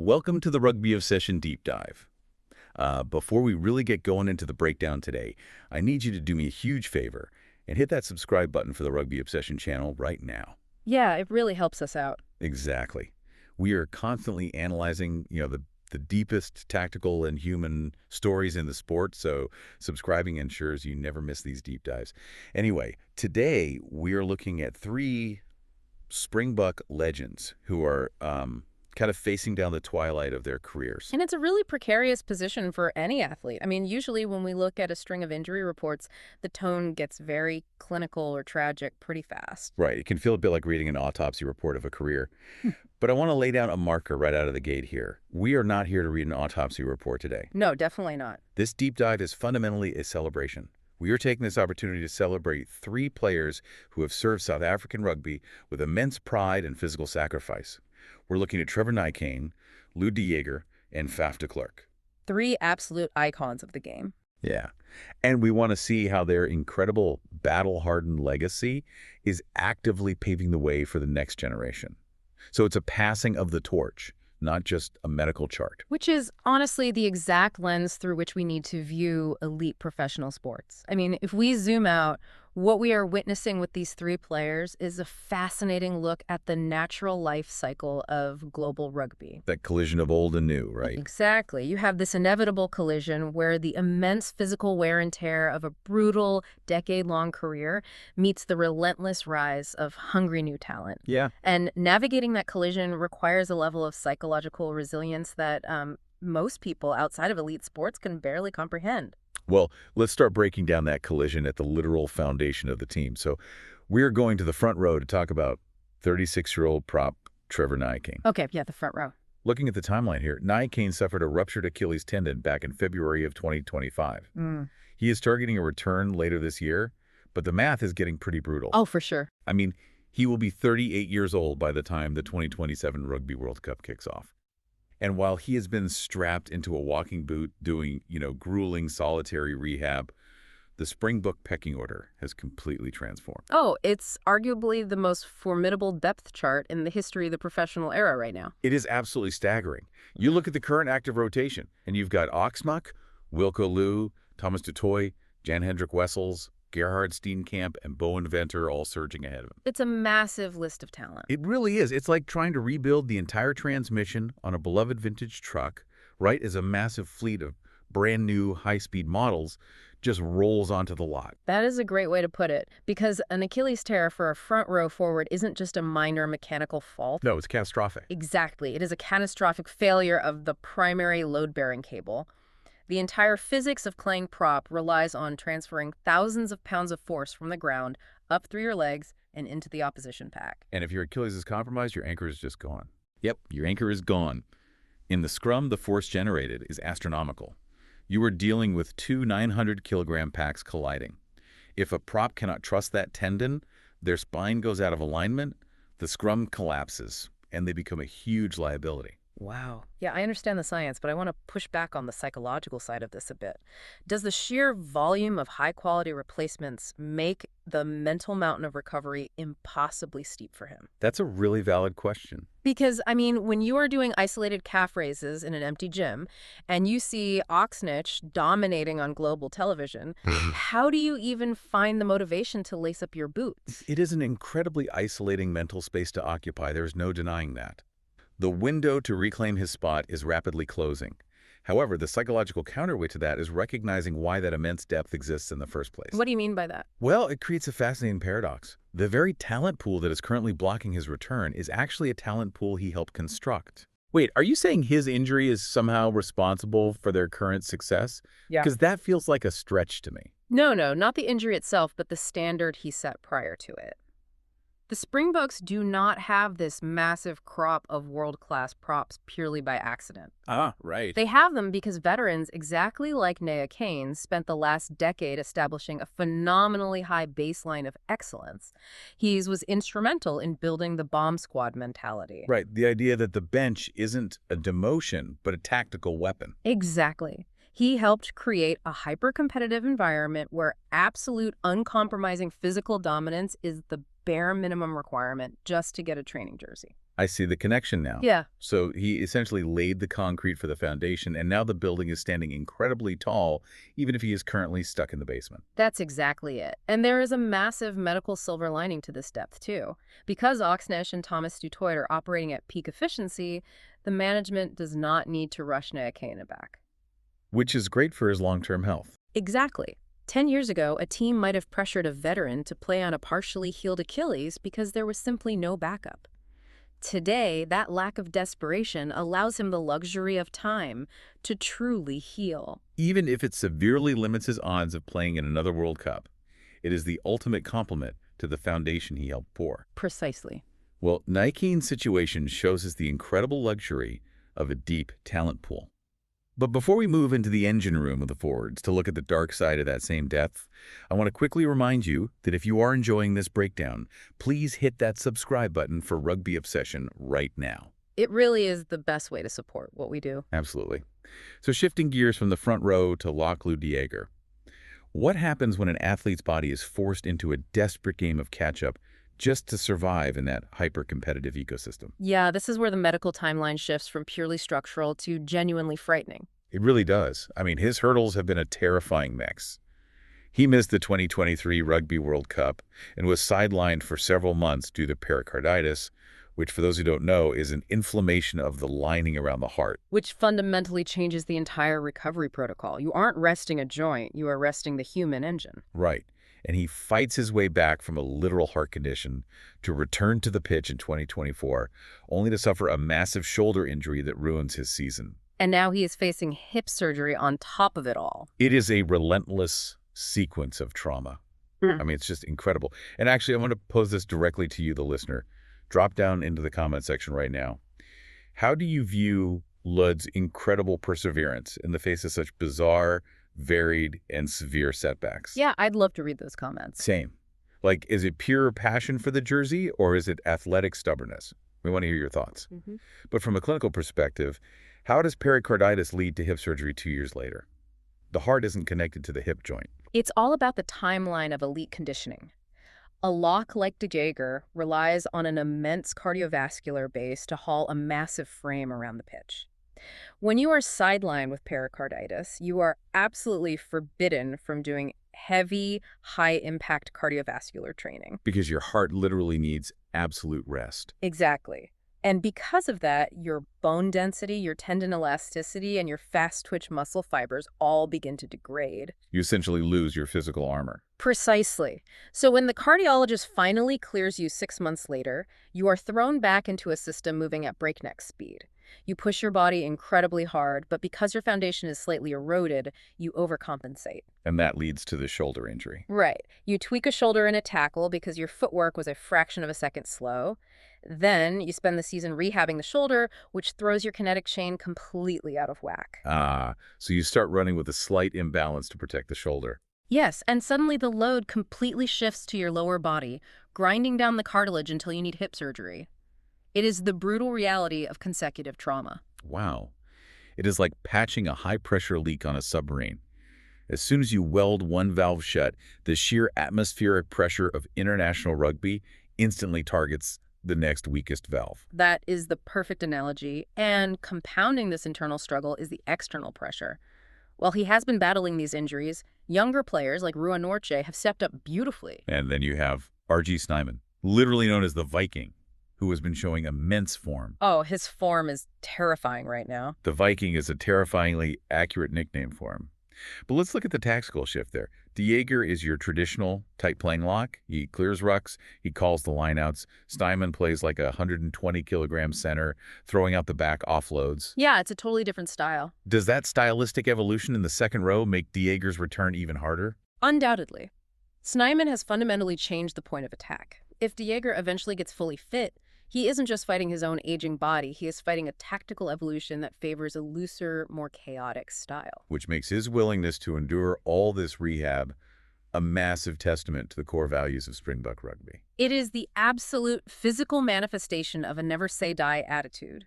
Welcome to the Rugby Obsession Deep Dive. Before we really get going into the breakdown today, I need you to do me a huge favor and hit that subscribe button for the Rugby Obsession channel right now. Yeah, it really helps us out. Exactly. We are constantly analyzing, the deepest tactical and human stories in the sport, so subscribing ensures you never miss these deep dives. Anyway, today we are looking at three Springbok legends who are kind of facing down the twilight of their careers. And it's a really precarious position for any athlete. I mean, usually when we look at a string of injury reports, the tone gets very clinical or tragic pretty fast. Right. It can feel a bit like reading an autopsy report of a career. But I want to lay down a marker right out of the gate here. We are not here to read an autopsy report today. No, definitely not. This deep dive is fundamentally a celebration. We are taking this opportunity to celebrate three players who have served South African rugby with immense pride and physical sacrifice. We're looking at Trevor Nyakane, Lood de Jager, and Faf de Klerk. Three absolute icons of the game. Yeah. And we want to see how their incredible battle-hardened legacy is actively paving the way for the next generation. So it's a passing of the torch, not just a medical chart. Which is honestly the exact lens through which we need to view elite professional sports. I mean, if we zoom out, what we are witnessing with these three players is a fascinating look at the natural life cycle of global rugby. That collision of old and new, right? Exactly. You have this inevitable collision where the immense physical wear and tear of a brutal, decade-long career meets the relentless rise of hungry new talent. Yeah. And navigating that collision requires a level of psychological resilience that most people outside of elite sports can barely comprehend. Well, let's start breaking down that collision at the literal foundation of the team. So we're going to the front row to talk about 36-year-old prop Trevor Nyakane. Okay, yeah, the front row. Looking at the timeline here, Nyakane suffered a ruptured Achilles tendon back in February of 2025. He is targeting a return later this year, but the math is getting pretty brutal. Oh, for sure. I mean, he will be 38 years old by the time the 2027 Rugby World Cup kicks off. And while he has been strapped into a walking boot doing, grueling solitary rehab, the Springbok pecking order has completely transformed. Oh, it's arguably the most formidable depth chart in the history of the professional era right now. It is absolutely staggering. You look at the current active rotation, and you've got Oxmuck, Wilco Lou, Thomas du Toit, Jan-Hendrik Wessels, Gerhard Steenkamp, and Bowen Venter all surging ahead of him. It's a massive list of talent. It really is. It's like trying to rebuild the entire transmission on a beloved vintage truck, right, as a massive fleet of brand new high-speed models just rolls onto the lot. That is a great way to put it, because an Achilles tear for a front row forward isn't just a minor mechanical fault. No, it's catastrophic. Exactly. It is a catastrophic failure of the primary load-bearing cable. The entire physics of playing prop relies on transferring thousands of pounds of force from the ground up through your legs and into the opposition pack. And if your Achilles is compromised, your anchor is just gone. Yep, your anchor is gone. In the scrum, the force generated is astronomical. You are dealing with two 900-kilogram packs colliding. If a prop cannot trust that tendon, their spine goes out of alignment, the scrum collapses, and they become a huge liability. Wow. Yeah, I understand the science, but I want to push back on the psychological side of this a bit. Does the sheer volume of high-quality replacements make the mental mountain of recovery impossibly steep for him? That's a really valid question. Because, I mean, when you are doing isolated calf raises in an empty gym and you see Oxnitch dominating on global television, how do you even find the motivation to lace up your boots? It is an incredibly isolating mental space to occupy. There's no denying that. The window to reclaim his spot is rapidly closing. However, the psychological counterweight to that is recognizing why that immense depth exists in the first place. What do you mean by that? Well, it creates a fascinating paradox. The very talent pool that is currently blocking his return is actually a talent pool he helped construct. Wait, are you saying his injury is somehow responsible for their current success? Yeah. Because that feels like a stretch to me. No, not the injury itself, but the standard he set prior to it. The Springboks do not have this massive crop of world-class props purely by accident. Ah, right. They have them because veterans exactly like Nyakane spent the last decade establishing a phenomenally high baseline of excellence. He was instrumental in building the bomb squad mentality. Right, the idea that the bench isn't a demotion, but a tactical weapon. Exactly. He helped create a hyper-competitive environment where absolute uncompromising physical dominance is the bare minimum requirement just to get a training jersey. I see the connection now. Yeah, So he essentially laid the concrete for the foundation, and now the building is standing incredibly tall, even if he is currently stuck in the basement. that's exactly it. And there is a massive medical silver lining to this depth, too. Because Oxnesh and Thomas Dutoit are operating at peak efficiency, the management does not need to rush Nyakane back. Which is great for his long-term health. Exactly. 10 years ago, a team might have pressured a veteran to play on a partially healed Achilles because there was simply no backup. Today, that lack of desperation allows him the luxury of time to truly heal. Even if it severely limits his odds of playing in another World Cup, it is the ultimate compliment to the foundation he helped pour. Precisely. Well, Nyakane's situation shows us the incredible luxury of a deep talent pool. But before we move into the engine room of the forwards to look at the dark side of that same depth, I want to quickly remind you that if you are enjoying this breakdown, please hit that subscribe button for Rugby Obsession right now. It really is the best way to support what we do. Absolutely. So shifting gears from the front row to Lood de Jager. What happens when an athlete's body is forced into a desperate game of catch-up just to survive in that hyper-competitive ecosystem? Yeah, this is where the medical timeline shifts from purely structural to genuinely frightening. It really does. I mean, his hurdles have been a terrifying mix. He missed the 2023 Rugby World Cup and was sidelined for several months due to pericarditis, which, for those who don't know, is an inflammation of the lining around the heart. Which fundamentally changes the entire recovery protocol. You aren't resting a joint, you are resting the human engine. Right. And he fights his way back from a literal heart condition to return to the pitch in 2024, only to suffer a massive shoulder injury that ruins his season. And now he is facing hip surgery on top of it all. It is a relentless sequence of trauma. I mean, it's just incredible. And actually, I want to pose this directly to you, the listener. Drop down into the comment section right now. How do you view Lood's incredible perseverance in the face of such bizarre, varied, and severe setbacks? Yeah, I'd love to read those comments. Same. Like, is it pure passion for the jersey, or is it athletic stubbornness? We want to hear your thoughts. But from a clinical perspective, how does pericarditis lead to hip surgery 2 years later? The heart isn't connected to the hip joint. It's all about the timeline of elite conditioning. A lock like De Jager relies on an immense cardiovascular base to haul a massive frame around the pitch. When you are sidelined with pericarditis, you are absolutely forbidden from doing heavy, high-impact cardiovascular training. Because your heart literally needs absolute rest. Exactly. And because of that, your bone density, your tendon elasticity, and your fast-twitch muscle fibers all begin to degrade. You essentially lose your physical armor. Precisely. So when the cardiologist finally clears you 6 months later, you are thrown back into a system moving at breakneck speed. You push your body incredibly hard, but because your foundation is slightly eroded, you overcompensate. And that leads to the shoulder injury. Right. You tweak a shoulder in a tackle because your footwork was a fraction of a second slow. Then you spend the season rehabbing the shoulder, which throws your kinetic chain completely out of whack. So you start running with a slight imbalance to protect the shoulder. Yes, and suddenly the load completely shifts to your lower body, grinding down the cartilage until you need hip surgery. It is the brutal reality of consecutive trauma. Wow. It is like patching a high-pressure leak on a submarine. As soon as you weld one valve shut, the sheer atmospheric pressure of international rugby instantly targets the next weakest valve. That is the perfect analogy, and compounding this internal struggle is the external pressure. While he has been battling these injuries, younger players like Rua Norche have stepped up beautifully. And then you have R.G. Snyman, literally known as the Viking, who has been showing immense form. Oh, his form is terrifying right now. The Viking is a terrifyingly accurate nickname for him. But let's look at the tactical shift there. De Jager is your traditional tight playing lock. He clears rucks. He calls the lineouts. Snyman plays like a 120-kilogram center, throwing out the back offloads. Yeah, it's a totally different style. Does that stylistic evolution in the second row make De Jager's return even harder? Undoubtedly. Snyman has fundamentally changed the point of attack. If De Jager eventually gets fully fit, he isn't just fighting his own aging body, he is fighting a tactical evolution that favors a looser, more chaotic style. Which makes his willingness to endure all this rehab a massive testament to the core values of Springbok rugby. It is the absolute physical manifestation of a never-say-die attitude.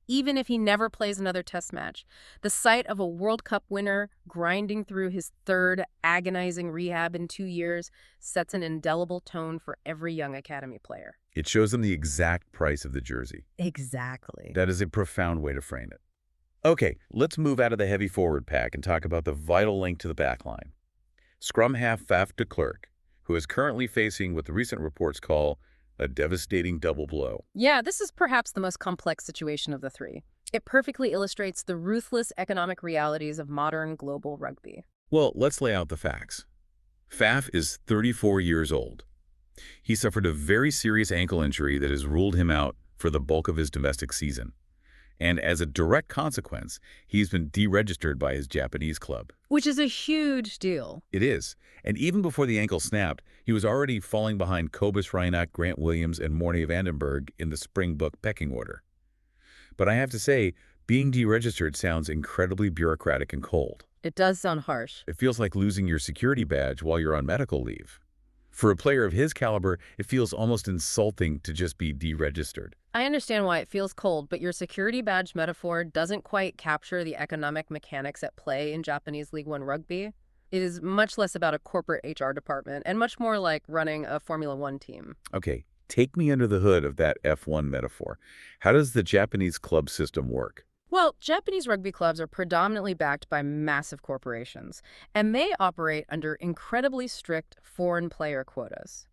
Even if he never plays another test match, the sight of a World Cup winner grinding through his third agonizing rehab in 2 years sets an indelible tone for every young academy player. It shows them the exact price of the jersey. Exactly. That is a profound way to frame it. Okay, let's move out of the heavy forward pack and talk about the vital link to the back line. Scrum half Faf de Klerk, who is currently facing what the recent reports call a devastating double blow. Yeah, this is perhaps the most complex situation of the three. It perfectly illustrates the ruthless economic realities of modern global rugby. Well, let's lay out the facts. Faf is 34 years old. He suffered a very serious ankle injury that has ruled him out for the bulk of his domestic season. And as a direct consequence, he's been deregistered by his Japanese club. Which is a huge deal. It is. And even before the ankle snapped, he was already falling behind Cobus Reinach, Grant Williams, and Morne Vandenberg in the Springbok pecking order. But I have to say, being deregistered sounds incredibly bureaucratic and cold. It does sound harsh. It feels like losing your security badge while you're on medical leave. For a player of his caliber, it feels almost insulting to just be deregistered. I understand why it feels cold, but your security badge metaphor doesn't quite capture the economic mechanics at play in Japanese League One rugby. It is much less about a corporate HR department and much more like running a Formula One team. Okay, take me under the hood of that F1 metaphor. How does the Japanese club system work? Well, Japanese rugby clubs are predominantly backed by massive corporations, and they operate under incredibly strict foreign player quotas.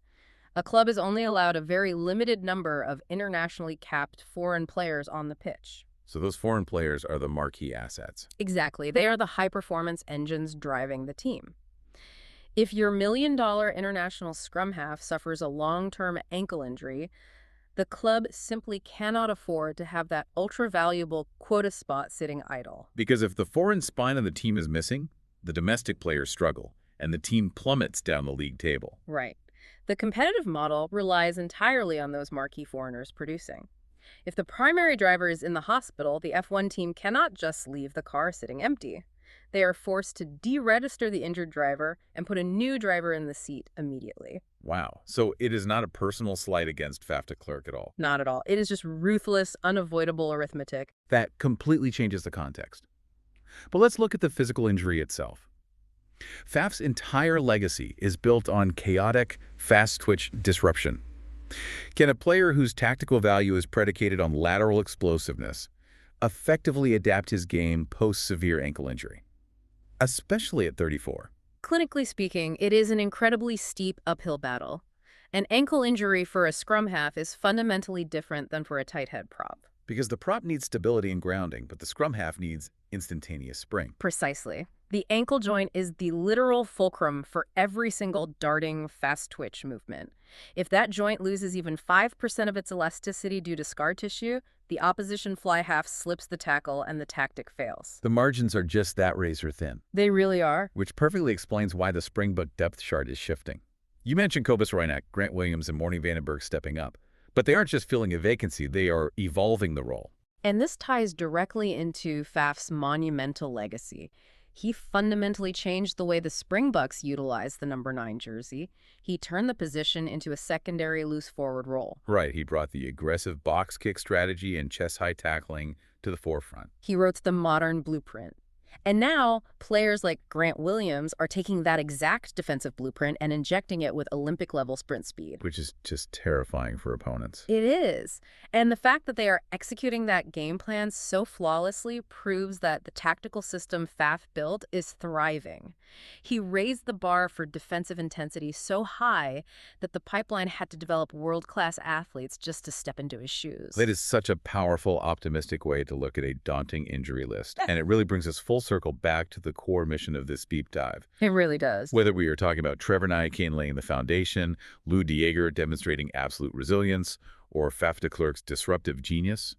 A club is only allowed a very limited number of internationally capped foreign players on the pitch. So those foreign players are the marquee assets. Exactly. They are the high-performance engines driving the team. If your million-dollar international scrum half suffers a long-term ankle injury, the club simply cannot afford to have that ultra-valuable quota spot sitting idle. Because if the foreign spine of the team is missing, the domestic players struggle, and the team plummets down the league table. Right. The competitive model relies entirely on those marquee foreigners producing. If the primary driver is in the hospital, the F1 team cannot just leave the car sitting empty. They are forced to deregister the injured driver and put a new driver in the seat immediately. Wow. So it is not a personal slight against Faf de Klerk at all. Not at all. It is just ruthless, unavoidable arithmetic. That completely changes the context. But let's look at the physical injury itself. Faf's entire legacy is built on chaotic, fast-twitch disruption. Can a player whose tactical value is predicated on lateral explosiveness effectively adapt his game post-severe ankle injury, especially at 34? Clinically speaking, it is an incredibly steep uphill battle. An ankle injury for a scrum half is fundamentally different than for a tight head prop. Because the prop needs stability and grounding, but the scrum half needs instantaneous spring. Precisely. The ankle joint is the literal fulcrum for every single darting, fast twitch movement. If that joint loses even 5% of its elasticity due to scar tissue, the opposition fly half slips the tackle and the tactic fails. The margins are just that razor thin. They really are. Which perfectly explains why the Springbok depth chart is shifting. You mentioned Cobus Reinach, Grant Williams, and Morne Vandenberg stepping up. But they aren't just filling a vacancy, they are evolving the role. And this ties directly into Faf's monumental legacy. He fundamentally changed the way the Springboks utilized the number 9 jersey. He turned the position into a secondary loose forward role. Right, he brought the aggressive box kick strategy and chest-high tackling to the forefront. He wrote the modern blueprint. And now, players like Grant Williams are taking that exact defensive blueprint and injecting it with Olympic-level sprint speed. Which is just terrifying for opponents. It is. And the fact that they are executing that game plan so flawlessly proves that the tactical system Faf built is thriving. He raised the bar for defensive intensity so high that the pipeline had to develop world-class athletes just to step into his shoes. That is such a powerful, optimistic way to look at a daunting injury list. And it really brings us full circle back to the core mission of this deep dive. It really does. Whether we are talking about Trevor Nyakane laying the foundation, Lood de Jager demonstrating absolute resilience, or Faf de Klerk's disruptive genius,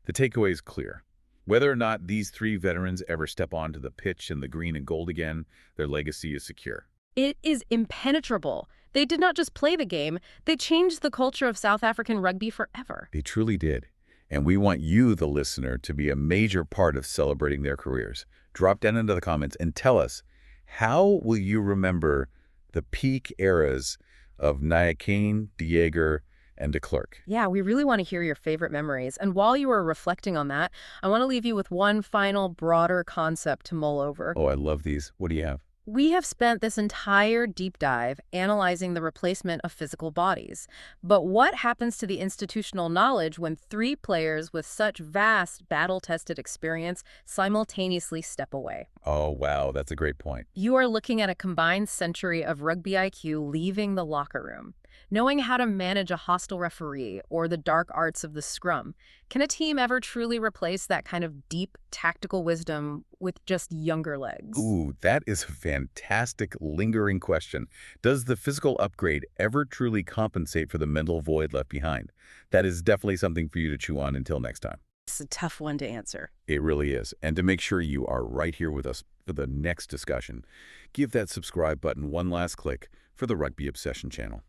the takeaway is clear. Whether or not these three veterans ever step onto the pitch in the green and gold again, their legacy is secure. It is impenetrable. They did not just play the game, they changed the culture of South African rugby forever. They truly did. And we want you, the listener, to be a major part of celebrating their careers. Drop down into the comments and tell us, how will you remember the peak eras of Nyakane, de Jager, and de Klerk? Yeah, we really want to hear your favorite memories. And while you are reflecting on that, I want to leave you with one final, broader concept to mull over. Oh, I love these. What do you have? We have spent this entire deep dive analyzing the replacement of physical bodies. But what happens to the institutional knowledge when three players with such vast battle-tested experience simultaneously step away? Oh, wow, that's a great point. You are looking at a combined century of rugby IQ leaving the locker room. Knowing how to manage a hostile referee or the dark arts of the scrum, can a team ever truly replace that kind of deep tactical wisdom with just younger legs? Ooh, that is a fantastic, lingering question. Does the physical upgrade ever truly compensate for the mental void left behind? That is definitely something for you to chew on until next time. It's a tough one to answer. It really is. And to make sure you are right here with us for the next discussion, give that subscribe button one last click for the Rugby Obsession channel.